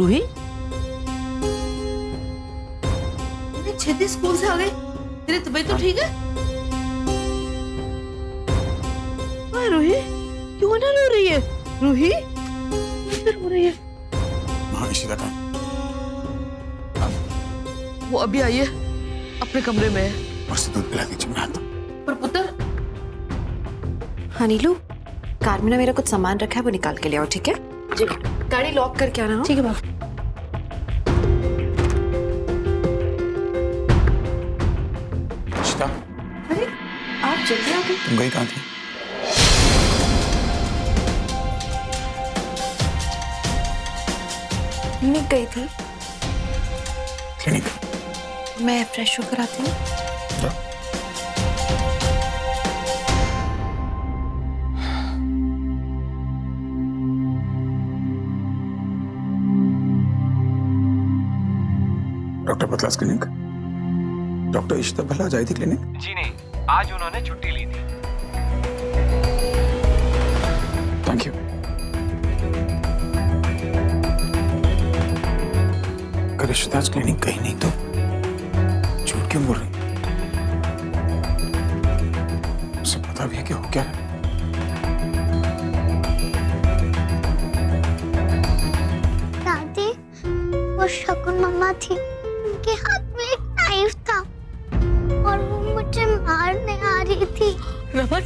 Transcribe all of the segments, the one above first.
Ruhi, Chhedi school से आ गई। तेरी तबीयत तो ठीक है? रूही क्यों ना रो रही है? रूही क्यों रो रही है? माँ इशिता कहाँ? वो अभी आई है, अपने कमरे में है। और से दूध पिला दीजिए, मैं आता हूँ। पर पुत्र। हाँ नीलू, कार में ना मेरा कुछ सामान रखा है, वो निकाल के ले आओ, ठीक है? जी। गाड़ी लॉक करके आना। ठीक है बाबू। इशिता, अरे आप जल्दी आ गए। तुम गई कहाँ थी? क्लिनिक गई थी। क्लिनिक? मैं फ्रेश होकर आती हूँ। डॉक्टर बतलास क्लिनिक? डॉक्टर इशिता भला जाई थी क्लिनिक? जी नहीं, आज उन्होंने छुट्टी ली थी। Thank you. अगर इशिता आज क्लिनिक गई नहीं तो झूठ क्यों बोल रही? उसे पता भी है कि हो क्या है? दादी, वो शकुन मम्मा थी, उनके हाथ में एक नाइफ था और वो मुझे मारने आ रही थी। रमन,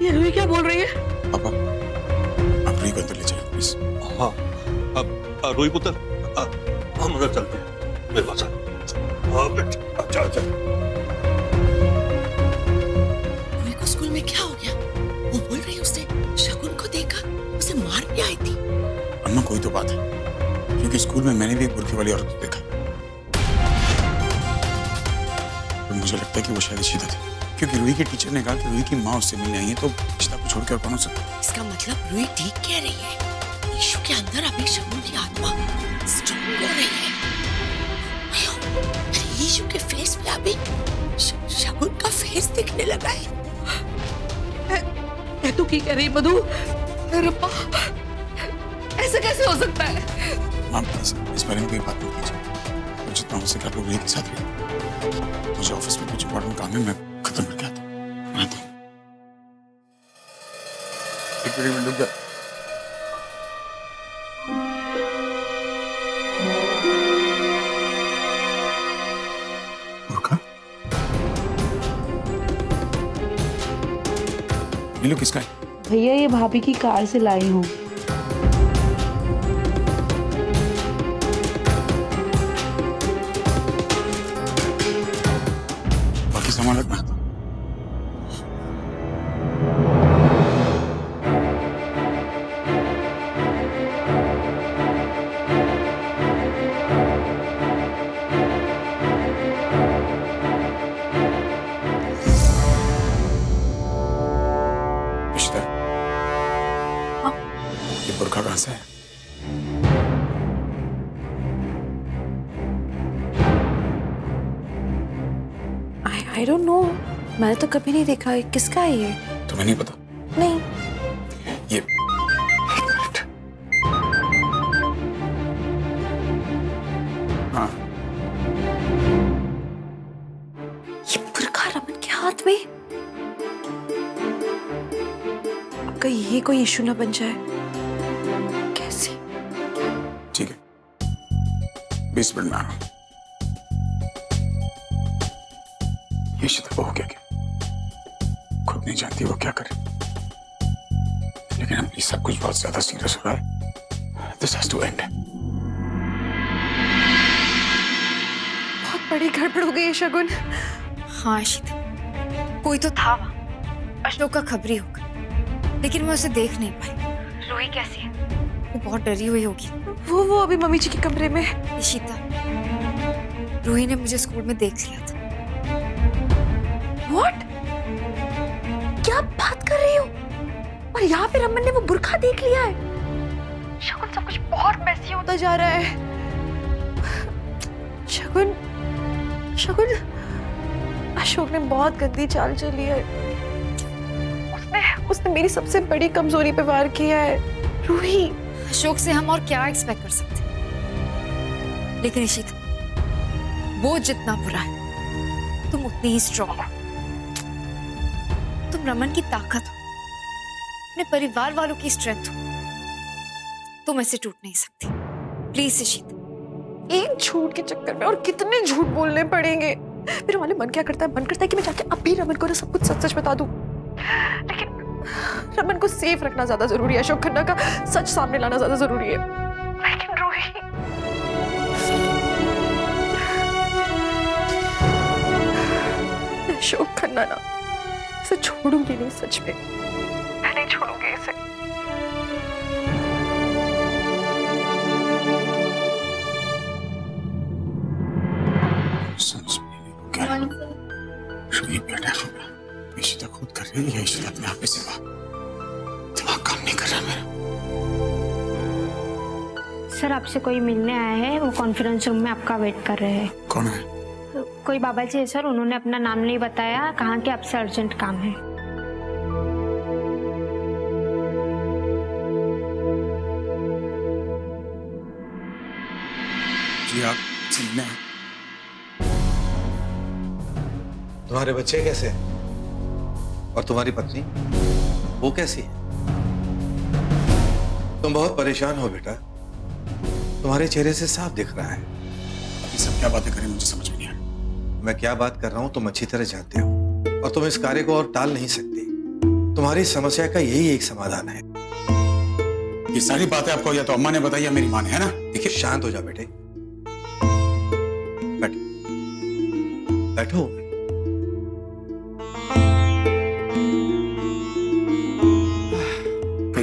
ये रूही क्या बोल रही है? पापा, आप रूही को अंदर ले जाइए प्लीज। हाँ, अब रूही पुत्र, हम अंदर चलते हैं। मेरे पास आ। हाँ बेटा, अच्छा अच्छा। रूही को स्कूल में क्या हो गया? वो बोल रही है उसने शकुन को देखा, उसे मारने आई थी। अम्मा कोई तो बात है, क्योंकि स्कूल में मैंने भी एक बुर्के वाली औरत को देखा। तो मुझे लगता है कि वो शायद इशिता थी, क्योंकि रूही के टीचर ने कहा कि रूही की माँ उससे मिलने आई है, तो इशिता को छोड़कर कौन हो सकता है? इसका मतलब रूही ठीक कह रही है। यीशु के अंदर अभी शकुन की आत्मा स्ट्रॉन्ग हो रही है। अरे यीशु के फेस पे अभी शकुन का फेस दिखने लगा है। तू की कह रही मधु? रब्बा, ऐसे कैसे हो सकता है? माँ इस बारे में कोई बात नहीं कीजिए। तो जितना हो सके आप लोग रूही के साथ रहिए। मुझे ऑफिस में कुछ इम्पोर्टेंट काम है, मैं खत्म करके आता हूँ। मैं आता हूँ। एक मिनट रुक जा। बुर्का? ये लोग किसका है? भैया ये भाभी की कार से लाई हूँ। बाकी सामान रखना। इशिता, ये बुर्का कहाँ से है? आई डोंट नो, मैंने तो कभी नहीं देखा। किसका है ये? तुम्हें नहीं पता? नहीं। ये हाँ, ये बुर्का रमन के हाथ में। अब कहीं ये कोई इशू ना बन जाए। कैसे? ठीक है, 20 मिनट में आ रहा हूँ। ये इशिता को हो गया क्या? खुद नहीं जानती वो क्या करे, लेकिन अब ये सब कुछ बहुत ज्यादा सीरियस हो रहा है। This has to end. बहुत बड़ी गड़बड़ हो गई है शगुन। हाँ इशिता, कोई तो था वहाँ, अशोक का खबरी होगा, लेकिन मैं उसे देख नहीं पाई। रूही कैसी है? वो बहुत डरी हुई होगी। वो अभी मम्मी जी के कमरे में है। इशिता, रूही ने मुझे स्कूल में देख लिया था। What? क्या बात कर रही हो? और यहाँ पे रमन ने वो बुर्का देख लिया है। शगुन, सब कुछ बहुत मैसी होता जा रहा है। शगुन, अशोक ने बहुत गंदी चाल चली है। उसने मेरी सबसे बड़ी कमजोरी पे वार किया है, रूही। अशोक से हम और क्या एक्सपेक्ट कर सकते हैं? लेकिन इशित, वो जितना बुरा है तुम उतनी ही स्ट्रॉन्ग हो। तुम रमन की ताकत हो, अपने परिवार वालों की स्ट्रेंथ हो। तुम ऐसे टूट नहीं सकती। प्लीज इशित। एक झूठ के चक्कर में और कितने झूठ बोलने पड़ेंगे। मेरे वाले मन क्या करता है, मन करता है कि मैं जाके अब भी रमन को ना सब कुछ सच सच बता दूं, लेकिन रमन को सेफ रखना ज्यादा जरूरी है। अशोक खन्ना का सच सामने लाना ज्यादा जरूरी है। लेकिन रूही, अशोक खन्ना ना इसे छोड़ूंगी नहीं, सच में मैं नहीं छोड़ूंगी इसे। समझ में नहीं क्या रूही बैठा होगा, इशिता खुद कर रही है, इशिता अपने आप पे सेवा, दिमाग काम नहीं कर रहा मेरा। सर आपसे कोई मिलने आया है, वो कॉन्फ्रेंस रूम में आपका वेट कर रहे हैं। कौन है? कोई बाबा जी है सर, उन्होंने अपना नाम नहीं बताया, कहा कि आपसे अर्जेंट काम है। जी आप मिलने आए? तुम्हारे बच्चे कैसे हैं? और तुम्हारी पत्नी वो कैसी है? तुम बहुत परेशान हो बेटा, तुम्हारे चेहरे से साफ दिख रहा है। ये सब क्या बातें करें, मुझे समझ में नहीं आ रहा। मैं क्या बात कर रहा हूं तुम अच्छी तरह जानते हो, और तुम इस कार्य को और टाल नहीं सकती। तुम्हारी समस्या का यही एक समाधान है। ये सारी बातें आपको या तो अम्मा ने बताई या मेरी माँ ने, है ना? देखिए शांत हो जा बेटे, बैठो बैठो।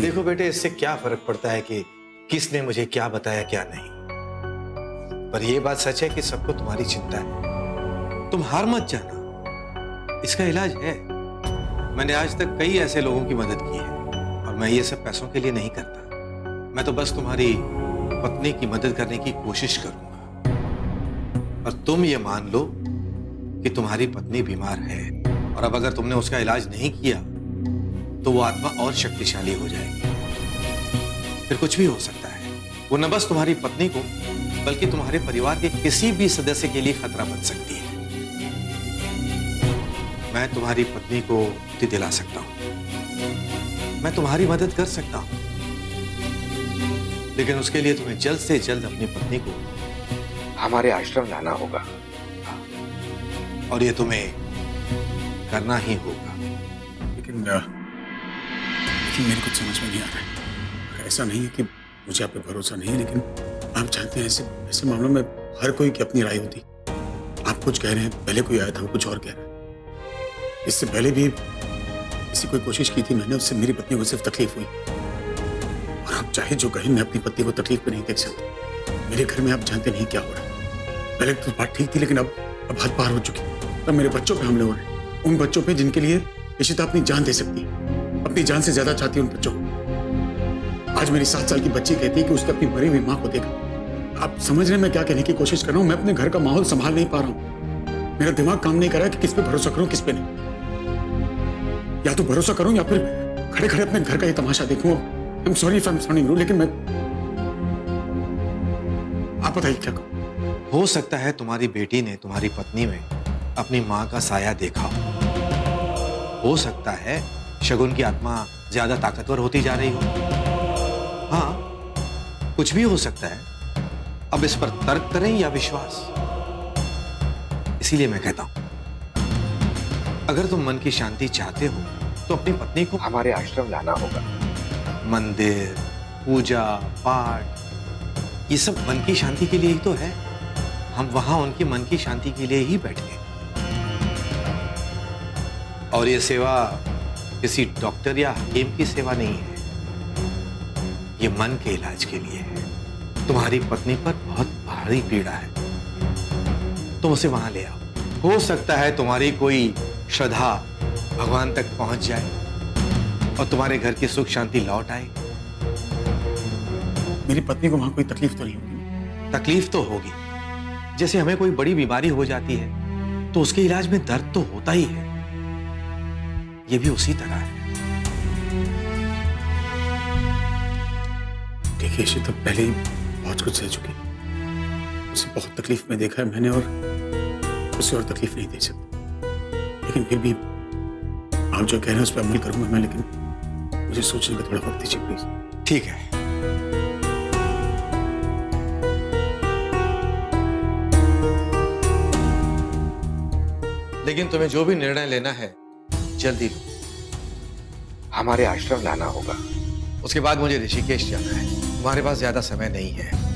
देखो बेटे, इससे क्या फर्क पड़ता है कि किसने मुझे क्या बताया क्या नहीं, पर यह बात सच है कि सबको तुम्हारी चिंता है। तुम हार मत जाना, इसका इलाज है। मैंने आज तक कई ऐसे लोगों की मदद की है, और मैं ये सब पैसों के लिए नहीं करता। मैं तो बस तुम्हारी पत्नी की मदद करने की कोशिश करूंगा। और तुम ये मान लो कि तुम्हारी पत्नी बीमार है, और अब अगर तुमने उसका इलाज नहीं किया तो वो आत्मा और शक्तिशाली हो जाएगी। फिर कुछ भी हो सकता है। वो न बस तुम्हारी पत्नी को बल्कि तुम्हारे परिवार के किसी भी सदस्य के लिए खतरा बन सकती है। मैं तुम्हारी पत्नी को मुक्ति दिला सकता हूं, मैं तुम्हारी मदद कर सकता हूं, लेकिन उसके लिए तुम्हें जल्द से जल्द अपनी पत्नी को हमारे आश्रम लाना होगा, और ये तुम्हें करना ही होगा। लेकिन मेरे कुछ समझ में नहीं आ रहा है। ऐसा नहीं है कि मुझे आप पे भरोसा नहीं है, लेकिन आप जानते हैं ऐसे मामलों में हर कोई की अपनी राय होती। आप कुछ कह रहे हैं, पहले कोई आया था वो कुछ और कह रहा है। इससे पहले भी किसी कोई कोशिश की थी मैंने, उससे मेरी पत्नी को सिर्फ तकलीफ हुई। और आप चाहे जो कहें, मैं अपनी पत्नी को तकलीफ में नहीं देख सकता। मेरे घर में आप जानते नहीं क्या हो रहा है। पहले तो बात ठीक थी, लेकिन अब हद पार हो चुकी। अब मेरे बच्चों पे हमले हो रहे हैं, उन बच्चों पे जिनके लिए इशिता अपनी जान दे सकती है, अपनी जान से ज्यादा चाहती है उन बच्चों को। आज मेरी 7 साल की बच्ची कहती है कि उसने अपनी मरी हुई माँ को देखा। आप समझ रहे हैं मैं क्या कहने की कोशिश कर रहा हूँ? मैं अपने घर का माहौल संभाल नहीं पा रहा हूँ। मेरा दिमाग काम नहीं कर रहा है कि किस पे भरोसा करूं, किस पे नहीं। या तो भरोसा करूं या फिर खड़े खड़े अपने घर का ही तमाशा देखूं। I am sorry if I am sounding rude, लेकिन मैं, आप बताइए क्या करूं? हो सकता है तुम्हारी बेटी ने तुम्हारी पत्नी में अपनी माँ का साया देखा हो सकता है शगुन की आत्मा ज्यादा ताकतवर होती जा रही हो। हाँ, कुछ भी हो सकता है। अब इस पर तर्क करें या विश्वास? इसीलिए मैं कहता हूं, अगर तुम मन की शांति चाहते हो तो अपनी पत्नी को हमारे आश्रम लाना होगा। मंदिर, पूजा पाठ, ये सब मन की शांति के लिए ही तो है। हम वहां उनकी मन की शांति के लिए ही बैठे हैं। और ये सेवा किसी डॉक्टर या हकीम की सेवा नहीं है, ये मन के इलाज के लिए है। तुम्हारी पत्नी पर बहुत भारी पीड़ा है, तुम उसे वहां ले आओ। हो सकता है तुम्हारी कोई श्रद्धा भगवान तक पहुंच जाए और तुम्हारे घर की सुख शांति लौट आए। मेरी पत्नी को वहां कोई तकलीफ तो नहीं होगी? तकलीफ तो होगी। जैसे हमें कोई बड़ी बीमारी हो जाती है तो उसके इलाज में दर्द तो होता ही है, ये भी उसी तरह है। देखिए इशिता पहले ही बहुत कुछ सह चुकी, उसे बहुत तकलीफ में देखा है मैंने, और उसे और तकलीफ नहीं दे सकता। लेकिन फिर भी आप जो कह रहे हैं उस पर अमल करूंगा मैं, लेकिन मुझे सोचने का थोड़ा वक्त दीजिए प्लीज। ठीक है, लेकिन तुम्हें जो भी निर्णय लेना है जल्दी लो। हमारे आश्रम लाना होगा, उसके बाद मुझे ऋषिकेश जाना है। तुम्हारे पास ज्यादा समय नहीं है।